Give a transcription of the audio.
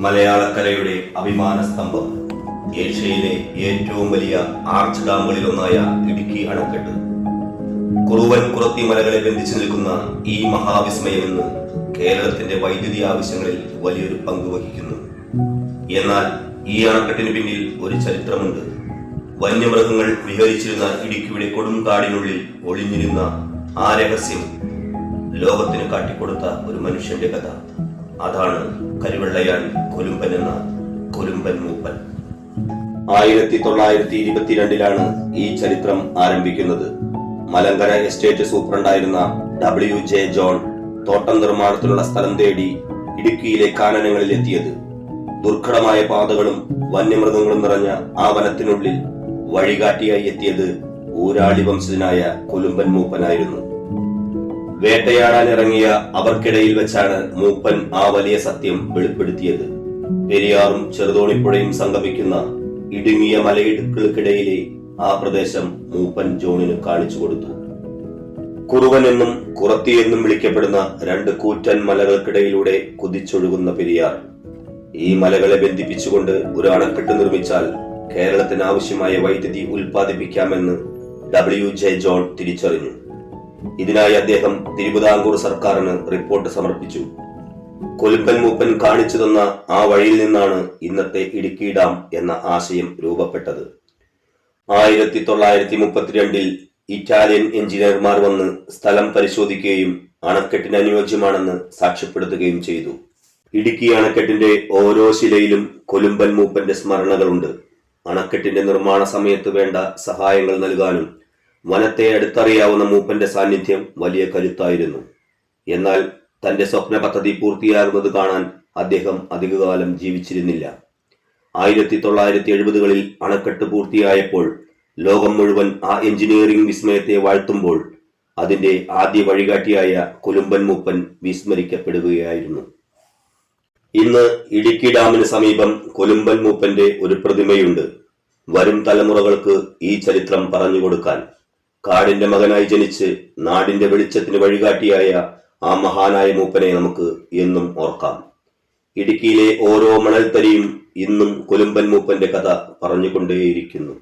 മലയാളക്കരയുടെ അഭിമാന സ്തംഭം, ഏഷ്യയിലെ ഏറ്റവും വലിയ ആർച്ച് ഡാമുകളിലൊന്നായ ഇടുക്കി അണക്കെട്ട്. കുറുവൻ കുറത്തി മലകളെ ബന്ധിച്ചു നിൽക്കുന്ന ഈ മഹാവിസ്മയം ഇന്ന് കേരളത്തിന്റെ വൈദ്യുതി ആവശ്യങ്ങളിൽ വലിയൊരു പങ്ക് വഹിക്കുന്നു. എന്നാൽ ഈ അണക്കെട്ടിന് പിന്നിൽ ഒരു ചരിത്രമുണ്ട്. വന്യമൃഗങ്ങൾ വിഹരിച്ചിരുന്ന ഇടുക്കിയുടെ കൊടും കാടിനുള്ളിൽ ഒളിഞ്ഞിരുന്ന ആ രഹസ്യം ലോകത്തിന് കാട്ടിക്കൊടുത്ത ഒരു മനുഷ്യന്റെ കഥ. അതാണ് കരുവെള്ളയാൻ കൊലുമ്പൻ എന്ന കൊലുമ്പൻ മൂപ്പൻ. 1922 ഈ ചരിത്രം ആരംഭിക്കുന്നത്. മലങ്കര എസ്റ്റേറ്റ് സൂപ്രണ്ടായിരുന്ന WJ ജോൺ തോട്ടം നിർമ്മാണത്തിനുള്ള സ്ഥലം തേടി ഇടുക്കിയിലെ കാനനങ്ങളിൽ എത്തിയത്. ദുർഘടമായ പാതകളും വന്യമൃഗങ്ങളും നിറഞ്ഞ ആ വനത്തിനുള്ളിൽ വഴികാട്ടിയായി എത്തിയത് ഊരാളി വംശജനായ കൊലുമ്പൻ മൂപ്പനായിരുന്നു. വേട്ടയാടാൻ ഇറങ്ങിയ അവർക്കിടയിൽ വെച്ചാണ് മൂപ്പൻ ആ വലിയ സത്യം വെളിപ്പെടുത്തിയത്. പെരിയാറും ചെറുതോണിപ്പുഴയും സംഗമിക്കുന്ന ഇടുങ്ങിയ മലയിടുക്കുകൾക്കിടയിലെ ആ പ്രദേശം മൂപ്പൻ ജോണിന് കാണിച്ചു കൊടുത്തു. കുറുവൻ എന്നും കുറത്തി എന്നും വിളിക്കപ്പെടുന്ന രണ്ട് കൂറ്റൻ മലകൾക്കിടയിലൂടെ കുതിച്ചൊഴുകുന്ന പെരിയാർ. ഈ മലകളെ ബന്ധിപ്പിച്ചുകൊണ്ട് ഒരു അണക്കെട്ട് നിർമ്മിച്ചാൽ കേരളത്തിന് ആവശ്യമായ വൈദ്യുതി ഉൽപ്പാദിപ്പിക്കാമെന്ന് WJ ജോൺ തിരിച്ചറിഞ്ഞു. ഇതിനായി അദ്ദേഹം തിരുവിതാംകൂർ സർക്കാരിന് റിപ്പോർട്ട് സമർപ്പിച്ചു. കൊലുമ്പൻ മൂപ്പൻ കാണിച്ചു തന്ന ആ വഴിയിൽ നിന്നാണ് ഇന്നത്തെ ഇടുക്കി ഡാം എന്ന ആശയം രൂപപ്പെട്ടത്. 1932 ഇറ്റാലിയൻ എഞ്ചിനീയർമാർ വന്ന് സ്ഥലം പരിശോധിക്കുകയും അണക്കെട്ടിന് അനുയോജ്യമാണെന്ന് സാക്ഷ്യപ്പെടുത്തുകയും ചെയ്തു. ഇടുക്കി അണക്കെട്ടിന്റെ ഓരോ ശിലയിലും കൊലുമ്പൻ മൂപ്പന്റെ സ്മരണകളുണ്ട്. അണക്കെട്ടിന്റെ നിർമ്മാണ സമയത്ത് വേണ്ട സഹായങ്ങൾ നൽകാനും വനത്തെ അടുത്തറിയാവുന്ന മൂപ്പന്റെ സാന്നിധ്യം വലിയ കരുത്തായിരുന്നു. എന്നാൽ തന്റെ സ്വപ്ന പദ്ധതി പൂർത്തിയാകുന്നത് കാണാൻ അദ്ദേഹം അധികകാലം ജീവിച്ചിരുന്നില്ല. 1970കളിൽ അണക്കെട്ട് പൂർത്തിയായപ്പോൾ ലോകം മുഴുവൻ ആ എഞ്ചിനീയറിംഗ് വിസ്മയത്തെ വാഴ്ത്തുമ്പോൾ അതിന്റെ ആദ്യ വഴികാട്ടിയായ കൊലുമ്പൻ മൂപ്പൻ വിസ്മരിക്കപ്പെടുകയായിരുന്നു. ഇന്ന് ഇടുക്കി ഡാമിന് സമീപം കൊലുമ്പൻ മൂപ്പന്റെ ഒരു പ്രതിമയുണ്ട്. വരും തലമുറകൾക്ക് ഈ ചരിത്രം പറഞ്ഞുകൊടുക്കാൻ കാടിന്റെ മകനായി ജനിച്ച് നാടിന്റെ വെളിച്ചത്തിന് വഴികാട്ടിയായ ആ മഹാനായ മൂപ്പനെ നമുക്ക് എന്നും ഓർക്കാം. ഇടുക്കിയിലെ ഓരോ മണൽത്തരിയും ഇന്നും കൊലുമ്പൻ മൂപ്പന്റെ കഥ പറഞ്ഞുകൊണ്ടേയിരിക്കുന്നു.